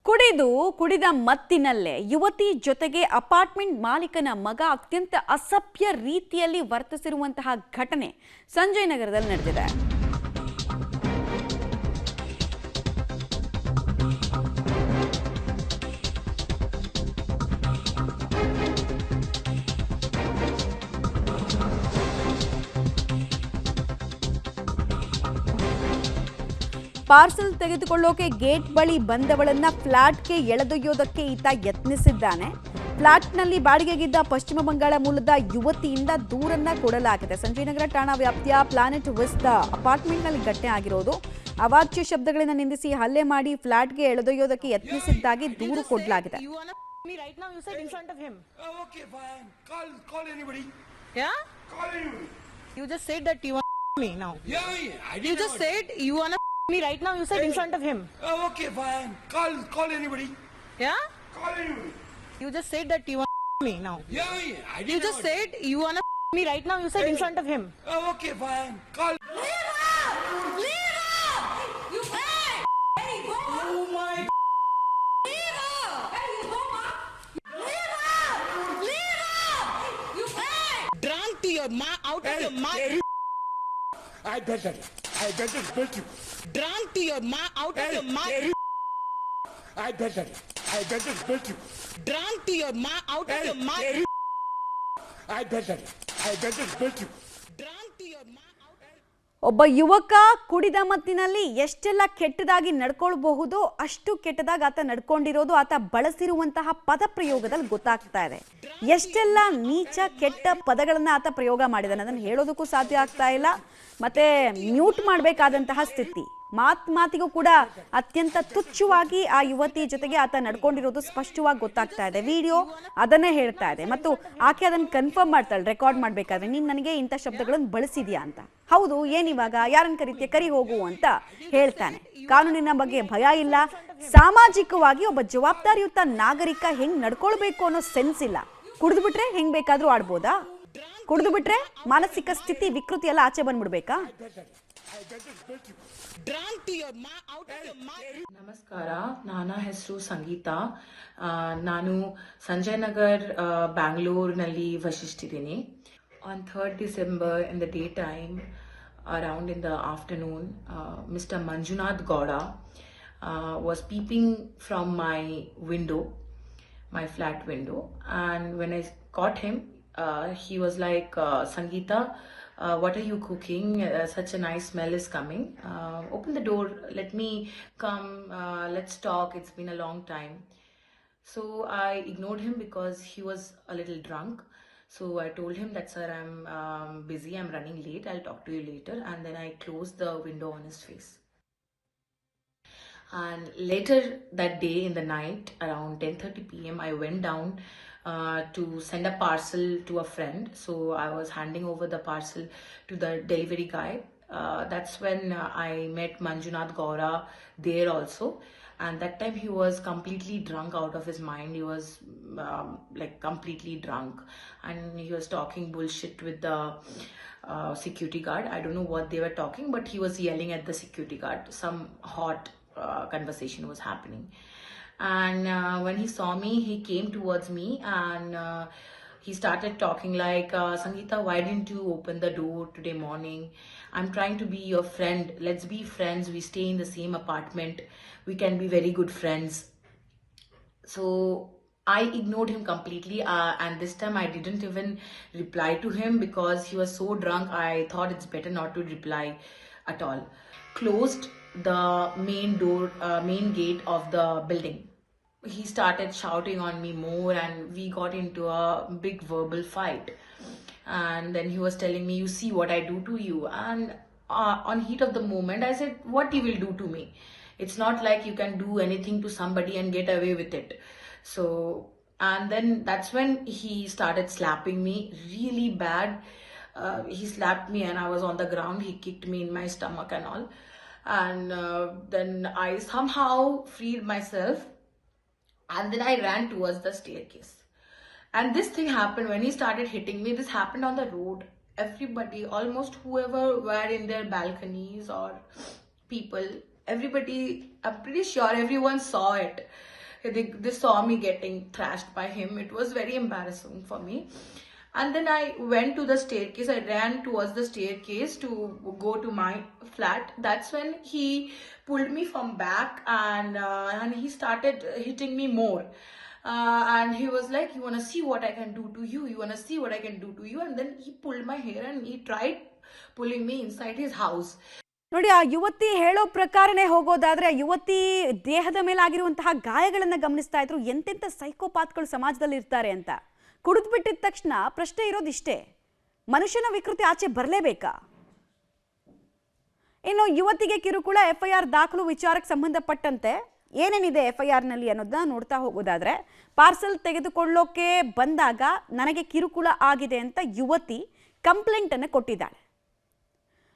ಕುಡಿದ ಮತ್ತಿನಲ್ಲೇ ಯುವತಿ ಜೊತೆಗೆ ಅಪಾರ್ಟ್ಮೆಂಟ್ ಮಾಲೀಕನ ಮಗ ಅತ್ಯಂತ ಅಸಭ್ಯ ರೀತಿಯಲ್ಲಿ ವರ್ತಿಸಿರುವಂತಹ ಘಟನೆ ಸಂಜಯ್ ನಗರದಲ್ಲಿ ನಡೆದಿದೆ. ಪಾರ್ಸಲ್ ತೆಗೆದುಕೊಳ್ಳೋಕೆ ಗೇಟ್ ಬಳಿ ಬಂದವಳನ್ನ ಫ್ಲಾಟ್ಗೆ ಎಳೆದೊಯ್ಯೋದಕ್ಕೆ ಈತ ಯತ್ನಿಸಿದ್ದಾನೆ. ಫ್ಲಾಟ್ನಲ್ಲಿ ಬಾಡಿಗೆಗಿದ್ದ ಪಶ್ಚಿಮ ಬಂಗಾಳ ಮೂಲದ ಯುವತಿಯಿಂದ ದೂರನ್ನ ಕೊಡಲಾಗಿದೆ. ಸಂಜಯನಗರ ಠಾಣಾ ವ್ಯಾಪ್ತಿಯ ಪ್ಲಾನೆಟ್ ವಿಸ್ತ ಅಪಾರ್ಟ್ಮೆಂಟ್ನಲ್ಲಿ ಘಟನೆ ಆಗಿರೋದು. ಅವಾಚ್ಯ ಶಬ್ದಗಳಿಂದ ನಿಂದಿಸಿ ಹಲ್ಲೆ ಮಾಡಿ ಫ್ಲಾಟ್ಗೆ ಎಳೆದೊಯ್ಯೋದಕ್ಕೆ ಯತ್ನಿಸಿದ್ದಾಗಿ ದೂರು ಕೊಡಲಾಗಿದೆ. Me right now, you said in front of him. Okay, fine. Call anybody. Yeah? Call anybody. You just said that you want me now. Yeah, I did. You just said you wanna me right now, you said in front of him. Okay, fine. Call. Leave her! Leave her! You hey! Hey, go! Oh my. Leave her! Hey, you go, ma! Leave her! Leave her! You hey! Drunk to your out of your mind. I better bet you. Drunk to your out of your mind. I better bet you. Drunk to your out of your mind. I better bet you. Drunk to your out. ಒಬ್ಬ ಯುವಕ ಕುಡಿದ ಮತ್ತಿನಲ್ಲಿ ಎಷ್ಟೆಲ್ಲ ಕೆಟ್ಟದಾಗಿ ನಡ್ಕೊಳ್ಬಹುದು ಅಷ್ಟು ಕೆಟ್ಟದಾಗಿ ಆತ ನಡ್ಕೊಂಡಿರೋದು ಆತ ಬಳಸಿರುವಂತಹ ಪದ ಪ್ರಯೋಗದಲ್ಲಿ ಗೊತ್ತಾಗ್ತಾ ಇದೆ. ಎಷ್ಟೆಲ್ಲ ನೀಚ ಕೆಟ್ಟ ಪದಗಳನ್ನ ಆತ ಪ್ರಯೋಗ ಮಾಡಿದಾನೆ ಅದನ್ನು ಹೇಳೋದಕ್ಕೂ ಸಾಧ್ಯ ಆಗ್ತಾ ಇಲ್ಲ. ಮತ್ತೆ ಮ್ಯೂಟ್ ಮಾಡಬೇಕಾದಂತಹ ಸ್ಥಿತಿ. ಮಾತಿಗೂ ಕೂಡ ಅತ್ಯಂತ ತುಚ್ಛವಾಗಿ ಆ ಯುವತಿ ಜೊತೆಗೆ ಆತ ನಡ್ಕೊಂಡಿರೋದು ಸ್ಪಷ್ಟವಾಗಿ ಗೊತ್ತಾಗ್ತಾ ಇದೆ. ವಿಡಿಯೋ ಅದನ್ನೇ ಹೇಳ್ತಾ ಇದೆ ಮತ್ತು ಆಕೆ ಅದನ್ನು ಕನ್ಫರ್ಮ್ ಮಾಡ್ತಾಳೆ ರೆಕಾರ್ಡ್ ಮಾಡಬೇಕಾದ್ರೆ, ನೀನು ನನಗೆ ಇಂಥ ಶಬ್ದಗಳನ್ನು ಬಳಸಿದ್ಯಾ ಅಂತ. ಹೌದು, ಏನಿವಾಗ ಯಾರನ್ನು ಕರೀತೀಯ, ಕರಿ ಹೋಗು ಅಂತ ಹೇಳ್ತಾನೆ. ಕಾನೂನಿನ ಬಗ್ಗೆ ಭಯ ಇಲ್ಲ, ಸಾಮಾಜಿಕವಾಗಿ ಒಬ್ಬ ಜವಾಬ್ದಾರಿಯುತ ನಾಗರಿಕ ಹೆಂಗ್ ನಡ್ಕೊಳ್ಬೇಕು ಅನ್ನೋ ಸೆನ್ಸ್ ಇಲ್ಲ. ಕುಡಿದು ಬಿಟ್ರೆ ಹೆಂಗ್ ಬೇಕಾದ್ರೂ ಆಡ್ಬೋದಾ? ಕುಡಿದು ಬಿಟ್ರೆ ಮಾನಸಿಕ ಸ್ಥಿತಿ ವಿಕೃತಿ ಎಲ್ಲ ಆಚೆ ಬಂದ್ಬಿಡ್ಬೇಕಾ? ನಮಸ್ಕಾರ, ನನ್ನ ಹೆಸರು ಸಂಗೀತಾ. ನಾನು ಸಂಜಯ್ ನಗರ್ ಬ್ಯಾಂಗ್ಳೂರಿನಲ್ಲಿ ವಸಿಷ್ಠಿದ್ದೀನಿ. On 3rd December in the daytime, around in the afternoon, Mr. Manjunath Gowda was peeping from my window, my flat window, and when I caught him, he was like, Sangeeta, what are you cooking? Such a nice smell is coming. Open the door, let me come, let's talk. It's been a long time. So I ignored him because he was a little drunk. So I told him that, sir, I'm busy, I'm running late, I'll talk to you later. And then I closed the window on his face. And later that day in the night, around 10:30 p.m., I went down to send a parcel to a friend. So I was handing over the parcel to the delivery guy. That's when I met Manjunath Gowda there also. And that time he was completely drunk out of his mind. He was like completely drunk. And he was talking bullshit with the security guard. I don't know what they were talking, but he was yelling at the security guard. Some hot conversation was happening. And when he saw me, he came towards me and he started talking like, Sangeeta, why didn't you open the door today morning? I'm trying to be your friend. Let's be friends. We stay in the same apartment. We can be very good friends. So I ignored him completely, and this time I didn't even reply to him because he was so drunk. I thought it's better not to reply at all. Closed the main door, main gate of the building. He started shouting on me more and we got into a big verbal fight. And then he was telling me, you see what I do to you. And on heat of the moment, I said, what you will do to me? It's not like you can do anything to somebody and get away with it. So, and then that's when he started slapping me really bad. He slapped me and I was on the ground. He kicked me in my stomach and all. And then I somehow freed myself. And then I ran towards the staircase. And this thing happened when he started hitting me. This happened on the road. Everybody, almost whoever were in their balconies or people, everybody, I'm pretty sure everyone saw it. They saw me getting thrashed by him. It was very embarrassing for me. And then I went to the staircase. I ran towards the staircase to go to my flat. That's when he pulled me from back and he started hitting me more. And he was like, "You wanna see what I can do to you? You wanna see what I can do to you?" And then he pulled my hair and he tried pulling me inside his house. ನೋಡಿ, ಆ ಯುವತಿ ಹೇಳೋ ಪ್ರಕಾರನೇ ಹೋಗೋದಾದ್ರೆ ಆ ಯುವತಿ ದೇಹದ ಮೇಲೆ ಆಗಿರುವಂತಹ ಗಾಯಗಳನ್ನ ಗಮನಿಸ್ತಾ ಇದ್ರು. ಎಂತೆಂಥ ಸೈಕೋಪಾತ್ಗಳು ಸಮಾಜದಲ್ಲಿ ಇರ್ತಾರೆ ಅಂತ. ಕುಡಿದು ಬಿಟ್ಟಿದ ತಕ್ಷಣ ಪ್ರಶ್ನೆ ಇರೋದಿಷ್ಟೇ, ಮನುಷ್ಯನ ವಿಕೃತಿ ಆಚೆ ಬರಲೇಬೇಕಾ? ಇನ್ನು ಯುವತಿಗೆ ಕಿರುಕುಳ FIR ದಾಖಲು ವಿಚಾರಕ್ಕೆ ಸಂಬಂಧಪಟ್ಟಂತೆ ಏನೇನಿದೆ FIRನಲ್ಲಿ ಅನ್ನೋದನ್ನ ನೋಡ್ತಾ ಹೋಗೋದಾದ್ರೆ, ಪಾರ್ಸಲ್ ತೆಗೆದುಕೊಳ್ಳೋಕೆ ಬಂದಾಗ ನನಗೆ ಕಿರುಕುಳ ಆಗಿದೆ ಅಂತ ಯುವತಿ ಕಂಪ್ಲೇಂಟ್ ಅನ್ನು ಕೊಟ್ಟಿದ್ದಾಳೆ.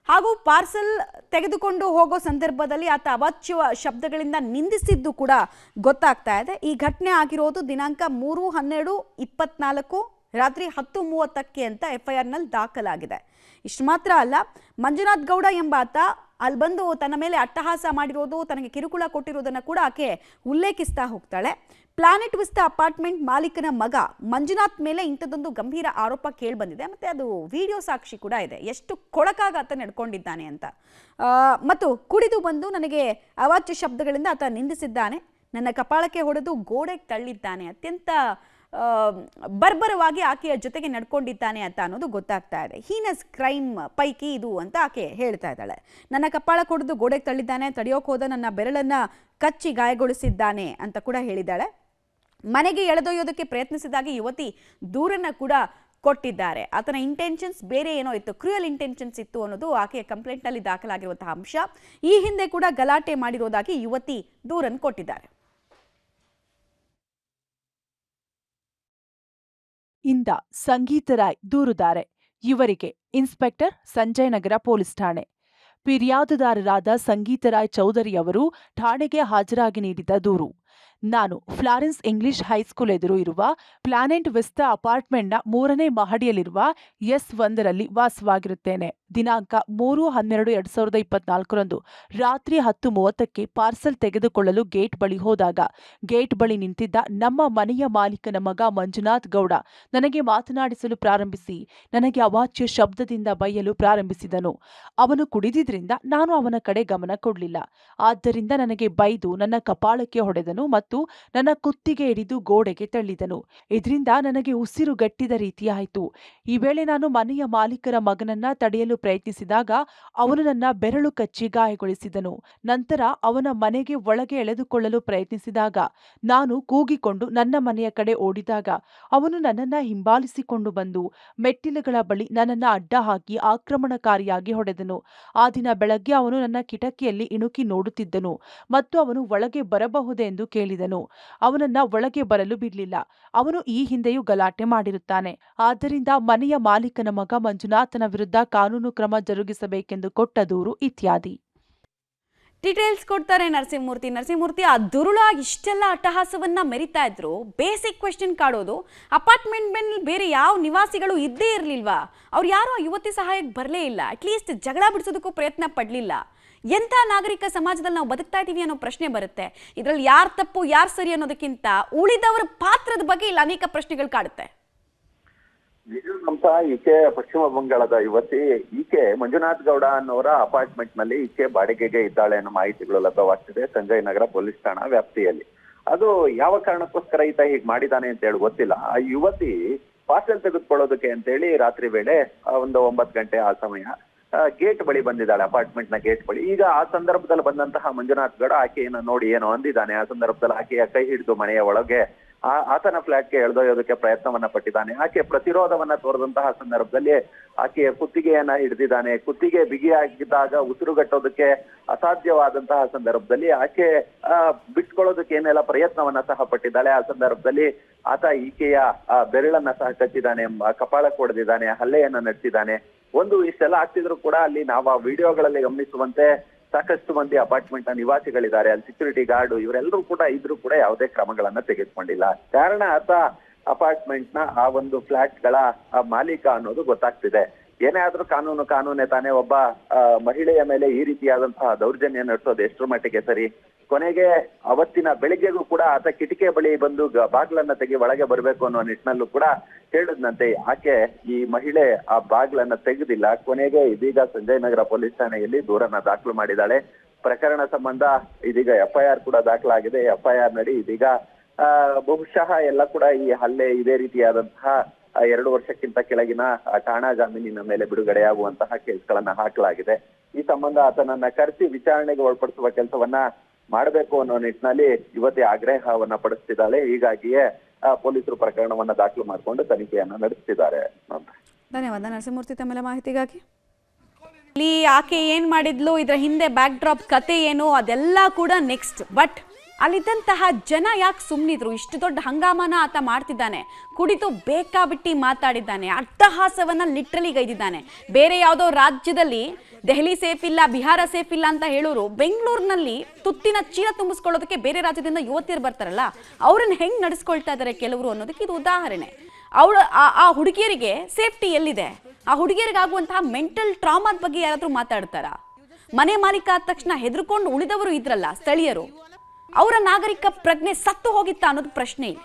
ಹಾಗೂ ಪಾರ್ಸಲ್ ತೆಗೆದುಕೊಂಡು ಹೋಗೋ ಸಂದರ್ಭದಲ್ಲಿ ಆತ ಅವಾಚ್ಯ ಶಬ್ದಗಳಿಂದ ನಿಂದಿಸಿದ್ದು ಕೂಡ ಗೊತ್ತಾಗ್ತಾ ಇದೆ. ಈ ಘಟನೆ ಆಗಿರೋದು ದಿನಾಂಕ 3/12/24 ರಾತ್ರಿ 10:30 ಅಂತ FIRನಲ್ಲಿ ದಾಖಲಾಗಿದೆ. ಇಷ್ಟು ಮಾತ್ರ ಅಲ್ಲ, ಮಂಜುನಾಥ್ ಗೌಡ ಎಂಬಾತ ಅಲ್ಲಿ ಬಂದು ತನ್ನ ಮೇಲೆ ಅಟ್ಟಹಾಸ ಮಾಡಿರೋದು, ತನಗೆ ಕಿರುಕುಳ ಕೊಟ್ಟಿರೋದನ್ನು ಕೂಡ ಆಕೆ ಉಲ್ಲೇಖಿಸ್ತಾ ಹೋಗ್ತಾಳೆ. ಪ್ಲಾನೆಟ್ ವಿಸ್ತಾ ಅಪಾರ್ಟ್ಮೆಂಟ್ ಮಾಲೀಕನ ಮಗ ಮಂಜುನಾಥ್ ಮೇಲೆ ಇಂಥದ್ದೊಂದು ಗಂಭೀರ ಆರೋಪ ಕೇಳಿ ಬಂದಿದೆ. ಮತ್ತು ಅದು ವಿಡಿಯೋ ಸಾಕ್ಷಿ ಕೂಡ ಇದೆ, ಎಷ್ಟು ಕೊಳಕಾಗ ಆತ ನಡ್ಕೊಂಡಿದ್ದಾನೆ ಅಂತ. ಮತ್ತು ಕುಡಿದು ಬಂದು ನನಗೆ ಅವಾಚ್ಯ ಶಬ್ದಗಳಿಂದ ಆತ ನಿಂದಿಸಿದ್ದಾನೆ, ನನ್ನ ಕಪಾಳಕ್ಕೆ ಹೊಡೆದು ಗೋಡೆಗೆ ತಳ್ಳಿದ್ದಾನೆ, ಅತ್ಯಂತ ಬರ್ಬರವಾಗಿ ಆಕೆಯ ಜೊತೆಗೆ ನಡ್ಕೊಂಡಿದ್ದಾನೆ ಅಂತ ಅನ್ನೋದು ಗೊತ್ತಾಗ್ತಾ ಇದೆ. ಹೀನಸ್ ಕ್ರೈಮ್ ಪೈಕಿ ಇದು ಅಂತ ಆಕೆ ಹೇಳ್ತಾ ಇದ್ದಾಳೆ. ನನ್ನ ಕಪಾಳ ಕೊಡದು ಗೋಡೆಗೆ ತಳ್ಳಿದ್ದಾನೆ, ತಡೆಯೋಕೆ ಹೋದ ನನ್ನ ಬೆರಳನ್ನು ಕಚ್ಚಿ ಗಾಯಗೊಳಿಸಿದ್ದಾನೆ ಅಂತ ಕೂಡ ಹೇಳಿದ್ದಾಳೆ. ಮನೆಗೆ ಎಳೆದೊಯ್ಯೋದಕ್ಕೆ ಪ್ರಯತ್ನಿಸಿದಾಗ ಯುವತಿ ದೂರನ್ನ ಕೂಡ ಕೊಟ್ಟಿದ್ದಾರೆ. ಆತನ ಇಂಟೆನ್ಷನ್ಸ್ ಬೇರೆ ಏನೋ ಇತ್ತು, ಕ್ರೂಯಲ್ ಇಂಟೆನ್ಷನ್ಸ್ ಇತ್ತು ಅನ್ನೋದು ಆಕೆಯ ಕಂಪ್ಲೇಂಟ್ನಲ್ಲಿ ದಾಖಲಾಗಿರುವಂತಹ ಅಂಶ. ಈ ಹಿಂದೆ ಕೂಡ ಗಲಾಟೆ ಮಾಡಿರೋದಾಗಿ ಯುವತಿ ದೂರನ್ನು ಕೊಟ್ಟಿದ್ದಾರೆ. ಇಂದ ಸಂಗೀತ ರಾಯ್ ದೂರುದಾರೆ. ಇವರಿಗೆ ಇನ್ಸ್ಪೆಕ್ಟರ್ ಸಂಜಯ್ ನಗರ ಪೊಲೀಸ್ ಠಾಣೆ. ಫಿರ್ಯಾದುದಾರರಾದ ಸಂಗೀತ ರಾಯ್ ಚೌಧರಿ ಅವರು ಠಾಣೆಗೆ ಹಾಜರಾಗಿ ನೀಡಿದ ದೂರು: ನಾನು ಫ್ಲಾರೆನ್ಸ್ ಇಂಗ್ಲಿಷ್ ಹೈಸ್ಕೂಲ್ ಎದುರು ಇರುವ ಪ್ಲಾನೆಟ್ ವಿಸ್ತಾ ಅಪಾರ್ಟ್ಮೆಂಟ್ನ 3ನೇ ಮಹಡಿಯಲ್ಲಿರುವ S1ರಲ್ಲಿ ವಾಸವಾಗಿರುತ್ತೇನೆ. ದಿನಾಂಕ 3/12/2024 ರಾತ್ರಿ 10:30ಕ್ಕೆ ಪಾರ್ಸಲ್ ತೆಗೆದುಕೊಳ್ಳಲು ಗೇಟ್ ಬಳಿ ಹೋದಾಗ ಗೇಟ್ ಬಳಿ ನಿಂತಿದ್ದ ನಮ್ಮ ಮನೆಯ ಮಾಲೀಕನ ಮಗ ಮಂಜುನಾಥ್ ಗೌಡ ನನಗೆ ಮಾತನಾಡಿಸಲು ಪ್ರಾರಂಭಿಸಿ ನನಗೆ ಅವಾಚ್ಯ ಶಬ್ದದಿಂದ ಬೈಯಲು ಪ್ರಾರಂಭಿಸಿದನು. ಅವನು ಕುಡಿದಿದ್ರಿಂದ ನಾನು ಅವನ ಕಡೆ ಗಮನ ಕೊಡಲಿಲ್ಲ. ಆದ್ದರಿಂದ ನನಗೆ ಬೈದು ನನ್ನ ಕಪಾಳಕ್ಕೆ ಹೊಡೆದನು ಮತ್ತು ನನ್ನ ಕುತ್ತಿಗೆ ಹಿಡಿದು ಗೋಡೆಗೆ ತಳ್ಳಿದನು. ಇದರಿಂದ ನನಗೆ ಉಸಿರು ಗಟ್ಟಿದ ರೀತಿಯಾಯಿತು. ಈ ವೇಳೆ ನಾನು ಮನೆಯ ಮಾಲೀಕರ ಮಗನನ್ನ ತಡೆಯಲು ಪ್ರಯತ್ನಿಸಿದಾಗ ಅವನು ನನ್ನ ಬೆರಳು ಕಚ್ಚಿ ಗಾಯಗೊಳಿಸಿದನು. ನಂತರ ಅವನ ಮನೆಗೆ ಒಳಗೆ ಎಳೆದುಕೊಳ್ಳಲು ಪ್ರಯತ್ನಿಸಿದಾಗ ನಾನು ಕೂಗಿಕೊಂಡು ನನ್ನ ಮನೆಯ ಕಡೆ ಓಡಿದಾಗ ಅವನು ನನ್ನನ್ನ ಹಿಂಬಾಲಿಸಿಕೊಂಡು ಬಂದು ಮೆಟ್ಟಿಲುಗಳ ಬಳಿ ನನ್ನನ್ನ ಅಡ್ಡ ಹಾಕಿ ಆಕ್ರಮಣಕಾರಿಯಾಗಿ ಹೊಡೆದನು. ಆ ದಿನ ಬೆಳಗ್ಗೆ ಅವನು ನನ್ನ ಕಿಟಕಿಯಲ್ಲಿ ಇಣುಕಿ ನೋಡುತ್ತಿದ್ದನು ಮತ್ತು ಅವನು ಒಳಗೆ ಬರಬಹುದೆಂದು ಕೇಳಿದನು. ಅವನನ್ನ ಒಳಗೆ ಬರಲು ಬಿಡಲಿಲ್ಲ. ಅವನು ಈ ಹಿಂದೆಯೂ ಗಲಾಟೆ ಮಾಡಿರುತ್ತಾನೆ. ಆದ್ದರಿಂದ ಮನೆಯ ಮಾಲೀಕನ ಮಗ ಮಂಜುನಾಥನ ವಿರುದ್ಧ ಕಾನೂನು ಕ್ರಮ ಜರುಗಿಸಬೇಕೆಂದು ಕೊಟ್ಟ ದೂರು ಇತ್ಯಾದಿ. ಡೀಟೇಲ್ಸ್ ಕೊಡ್ತಾರೆ ನರಸಿಂಹಮೂರ್ತಿ. ಆ ದುರುಳ ಇಷ್ಟೆಲ್ಲ ಅಟ್ಟಹಾಸವನ್ನ ಮೆರಿತಾ ಇದ್ರು. ಬೇಸಿಕ್ ಕ್ವೆಶ್ಚನ್ ಕಾಡೋದು, ಅಪಾರ್ಟ್ಮೆಂಟ್ ಮೇಲೆ ಬೇರೆ ಯಾವ ನಿವಾಸಿಗಳು ಇದ್ದೇ ಇರಲಿಲ್ವಾ? ಅವ್ರು ಯಾರೋ ಯುವತಿ ಸಹಾಯಕ್ಕೆ ಬರಲೇ ಇಲ್ಲ, ಅಟ್ಲೀಸ್ಟ್ ಜಗಳ ಬಿಡಿಸೋದಕ್ಕೂ ಪ್ರಯತ್ನ ಪಡಲಿಲ್ಲ. ಎಂಥ ನಾಗರಿಕ ಸಮಾಜದಲ್ಲಿ ನಾವು ಬದುಕ್ತಾ ಇದ್ದೀವಿ ಅನ್ನೋ ಪ್ರಶ್ನೆ ಬರುತ್ತೆ. ಇದರಲ್ಲಿ ಯಾರು ತಪ್ಪು ಯಾರು ಸರಿ ಅನ್ನೋದಕ್ಕಿಂತ ಉಳಿದವರ ಪಾತ್ರದ ಬಗ್ಗೆ ಇಲ್ಲಿ ಅನೇಕ ಪ್ರಶ್ನೆಗಳು ಕಾಡುತ್ತೆ. ಅಂತ ಈಕೆ ಪಶ್ಚಿಮ ಬಂಗಾಳದ ಯುವತಿ. ಈಕೆ ಮಂಜುನಾಥ್ ಗೌಡ ಅನ್ನೋರ ಅಪಾರ್ಟ್ಮೆಂಟ್ ನಲ್ಲಿ ಈಕೆ ಬಾಡಿಗೆಗೆ ಇದ್ದಾಳೆ ಅನ್ನೋ ಮಾಹಿತಿಗಳು ಲಭ್ಯವಾಗ್ತಿದೆ ಸಂಜಯ್ ನಗರ ಪೊಲೀಸ್ ಠಾಣಾ ವ್ಯಾಪ್ತಿಯಲ್ಲಿ. ಅದು ಯಾವ ಕಾರಣಕ್ಕೋಸ್ಕರ ಈತ ಹೀಗೆ ಮಾಡಿದಾನೆ ಅಂತ ಹೇಳಿ ಗೊತ್ತಿಲ್ಲ. ಆ ಯುವತಿ ಪಾರ್ಸೆಲ್ ತೆಗೆದುಕೊಳ್ಳೋದಕ್ಕೆ ಅಂತೇಳಿ ರಾತ್ರಿ ವೇಳೆ ಒಂದು 9 ಗಂಟೆ ಆ ಸಮಯ ಗೇಟ್ ಬಳಿ ಬಂದಿದ್ದಾಳೆ, ಅಪಾರ್ಟ್ಮೆಂಟ್ ನ ಗೇಟ್ ಬಳಿ. ಈಗ ಆ ಸಂದರ್ಭದಲ್ಲಿ ಬಂದಂತಹ ಮಂಜುನಾಥ್ ಗೌಡ ಆಕೆಯನ್ನು ನೋಡಿ ಏನೋ ಅಂದಿದ್ದಾನೆ. ಆ ಸಂದರ್ಭದಲ್ಲಿ ಆಕೆಯ ಕೈ ಹಿಡಿದು ಮನೆಯ ಒಳಗೆ ಆತನ ಫ್ಲಾಟ್ಗೆ ಎಳೆದೊಯ್ಯೋದಕ್ಕೆ ಪ್ರಯತ್ನವನ್ನ ಪಟ್ಟಿದ್ದಾನೆ. ಆಕೆ ಪ್ರತಿರೋಧವನ್ನ ತೋರಿದಂತಹ ಸಂದರ್ಭದಲ್ಲಿ ಆಕೆಯ ಕುತ್ತಿಗೆಯನ್ನ ಹಿಡಿದಿದ್ದಾನೆ. ಕುತ್ತಿಗೆ ಬಿಗಿಯಾಗಿದ್ದಾಗ ಉಸಿರುಗಟ್ಟೋದಕ್ಕೆ ಅಸಾಧ್ಯವಾದಂತಹ ಸಂದರ್ಭದಲ್ಲಿ ಆಕೆ ಬಿಟ್ಕೊಳ್ಳೋದಕ್ಕೆ ಏನೆಲ್ಲ ಪ್ರಯತ್ನವನ್ನ ಸಹ ಪಟ್ಟಿದ್ದಾಳೆ. ಆ ಸಂದರ್ಭದಲ್ಲಿ ಆತ ಈಕೆಯ ಬೆರಳನ್ನ ಸಹ ಕಚ್ಚಿದ್ದಾನೆ, ಕಪಾಳಕ್ಕೆ ಹೊಡೆದಿದ್ದಾನೆ, ಹಲ್ಲೆಯನ್ನ ನಡೆಸಿದ್ದಾನೆ. ಇಷ್ಟೆಲ್ಲ ಆಗ್ತಿದ್ರು ಕೂಡ ಅಲ್ಲಿ ನಾವು ಆ ವಿಡಿಯೋಗಳಲ್ಲಿ ಗಮನಿಸುವಂತೆ ಸಾಕಷ್ಟು ಮಂದಿ ಅಪಾರ್ಟ್ಮೆಂಟ್ ನ ನಿವಾಸಿಗಳಿದ್ದಾರೆ, ಅಲ್ಲಿ ಸೆಕ್ಯೂರಿಟಿ ಗಾರ್ಡ್ ಇವರೆಲ್ಲರೂ ಕೂಡ ಇದ್ರೂ ಕೂಡ ಯಾವುದೇ ಕ್ರಮಗಳನ್ನ ತೆಗೆದುಕೊಂಡಿಲ್ಲ. ಕಾರಣ ಆತ ಅಪಾರ್ಟ್ಮೆಂಟ್ ನ ಆ ಒಂದು ಫ್ಲಾಟ್ ಗಳ ಮಾಲೀಕ ಅನ್ನೋದು ಗೊತ್ತಾಗ್ತಿದೆ. ಏನೇ ಆದ್ರೂ ಕಾನೂನೇ ತಾನೇ. ಒಬ್ಬ ಮಹಿಳೆಯ ಮೇಲೆ ಈ ರೀತಿಯಾದಂತಹ ದೌರ್ಜನ್ಯ ನಡೆಸೋದು ಎಷ್ಟರ ಮಟ್ಟಿಗೆ ಸರಿ? ಕೊನೆಗೆ ಅವತ್ತಿನ ಬೆಳಿಗ್ಗೆಗೂ ಕೂಡ ಆತ ಕಿಟಿಕೆ ಬಳಿ ಬಂದು ಬಾಗ್ಲನ್ನ ತೆಗಿ ಒಳಗೆ ಬರಬೇಕು ಅನ್ನೋ ನಿಟ್ಟಿನಲ್ಲೂ ಕೂಡ ಹೇಳಿದ್ನಂತೆ. ಆಕೆ ಈ ಮಹಿಳೆ ಆ ಬಾಗ್ಲನ್ನ ತೆಗೆದಿಲ್ಲ. ಕೊನೆಗೆ ಇದೀಗ ಸಂಜಯ್ ನಗರ ಪೊಲೀಸ್ ಠಾಣೆಯಲ್ಲಿ ದೂರನ್ನ ದಾಖಲು ಮಾಡಿದ್ದಾಳೆ. ಪ್ರಕರಣ ಸಂಬಂಧ ಇದೀಗ FIR ಕೂಡ ದಾಖಲಾಗಿದೆ. FIR ನಡಿ ಇದೀಗ ಬಹುಶಃ ಎಲ್ಲ ಕೂಡ ಈ ಹಲ್ಲೆ ಇದೇ ರೀತಿಯಾದಂತಹ 2 ವರ್ಷಕ್ಕಿಂತ ಕೆಳಗಿನ ಠಾಣಾ ಜಾಮೀನಿನ ಮೇಲೆ ಬಿಡುಗಡೆಯಾಗುವಂತಹ ಕೇಸ್ಗಳನ್ನ ಹಾಕಲಾಗಿದೆ. ಈ ಸಂಬಂಧ ಆತನನ್ನ ಕರೆಸಿ ವಿಚಾರಣೆಗೆ ಒಳಪಡಿಸುವ ಕೆಲಸವನ್ನ ಮಾಡಬೇಕು ಅನ್ನೋ ನಿಟ್ಟಿನಲ್ಲಿ ಯುವತಿ ಆಗ್ರಹವನ್ನ ಪಡಿಸ್ತಿದ್ದಾಳೆ. ಹೀಗಾಗಿಯೇ ಪೊಲೀಸರು ಪ್ರಕರಣವನ್ನ ದಾಖಲು ಮಾಡಿಕೊಂಡು ತನಿಖೆಯನ್ನ ನಡೆಸ್ತಿದ್ದಾರೆ. ಧನ್ಯವಾದ ನರಸಿಂಹಮೂರ್ತಿ ತಮ್ಮೆಲ್ಲ ಮಾಹಿತಿಗಾಗಿ. ಇಲ್ಲಿ ಆಕೆ ಏನ್ ಮಾಡಿದ್ಲು, ಇದರ ಹಿಂದೆ ಬ್ಯಾಕ್ ಡ್ರಾಪ್ ಕತೆ ಏನು, ಅದೆಲ್ಲ ಕೂಡ ನೆಕ್ಸ್ಟ್. ಬಟ್ ಅಲ್ಲಿದ್ದಂತಹ ಜನ ಯಾಕೆ ಸುಮ್ಮನಿದ್ರು? ಇಷ್ಟು ದೊಡ್ಡ ಹಂಗಾಮನ ಆತ ಮಾಡ್ತಿದ್ದಾನೆ, ಕುಡಿದು ಬೇಕಾಬಿಟ್ಟಿ ಮಾತಾಡಿದ್ದಾನೆ, ಅಟ್ಟಹಾಸವನ್ನ ಲಿಟ್ರಲಿ ಗೈದಿದ್ದಾನೆ. ಬೇರೆ ಯಾವುದೋ ರಾಜ್ಯದಲ್ಲಿ ದೆಹಲಿ ಸೇಫ್ ಇಲ್ಲ, ಬಿಹಾರ ಸೇಫ್ ಇಲ್ಲ ಅಂತ ಹೇಳೋರು ಬೆಂಗಳೂರಿನಲ್ಲಿ ತುತ್ತಿನ ಚೀಲ ತುಂಬಿಸ್ಕೊಳ್ಳೋದಕ್ಕೆ ಬೇರೆ ರಾಜ್ಯದಿಂದ ಯುವತಿಯರು ಬರ್ತಾರಲ್ಲ, ಅವ್ರನ್ನ ಹೆಂಗ್ ನಡೆಸ್ಕೊಳ್ತಾ ಇದ್ದಾರೆ ಕೆಲವರು ಅನ್ನೋದಕ್ಕೆ ಇದು ಉದಾಹರಣೆ. ಆ ಹುಡುಗಿಯರಿಗೆ ಸೇಫ್ಟಿ ಎಲ್ಲಿದೆ? ಆ ಹುಡುಗಿಯರಿಗಾಗುವಂತಹ ಮೆಂಟಲ್ ಟ್ರಾಮಾದ ಬಗ್ಗೆ ಯಾರಾದ್ರೂ ಮಾತಾಡ್ತಾರ? ಮನೆ ಮಾಲೀಕ ಆದ ತಕ್ಷಣ ಹೆದರ್ಕೊಂಡು ಉಳಿದವರು ಇದ್ರಲ್ಲ ಸ್ಥಳೀಯರು, ಅವರ ನಾಗರಿಕ ಪ್ರಜ್ಞೆ ಸತ್ತು ಹೋಗಿತ್ತಾ ಅನ್ನೋದು ಪ್ರಶ್ನೆ ಇದೆ.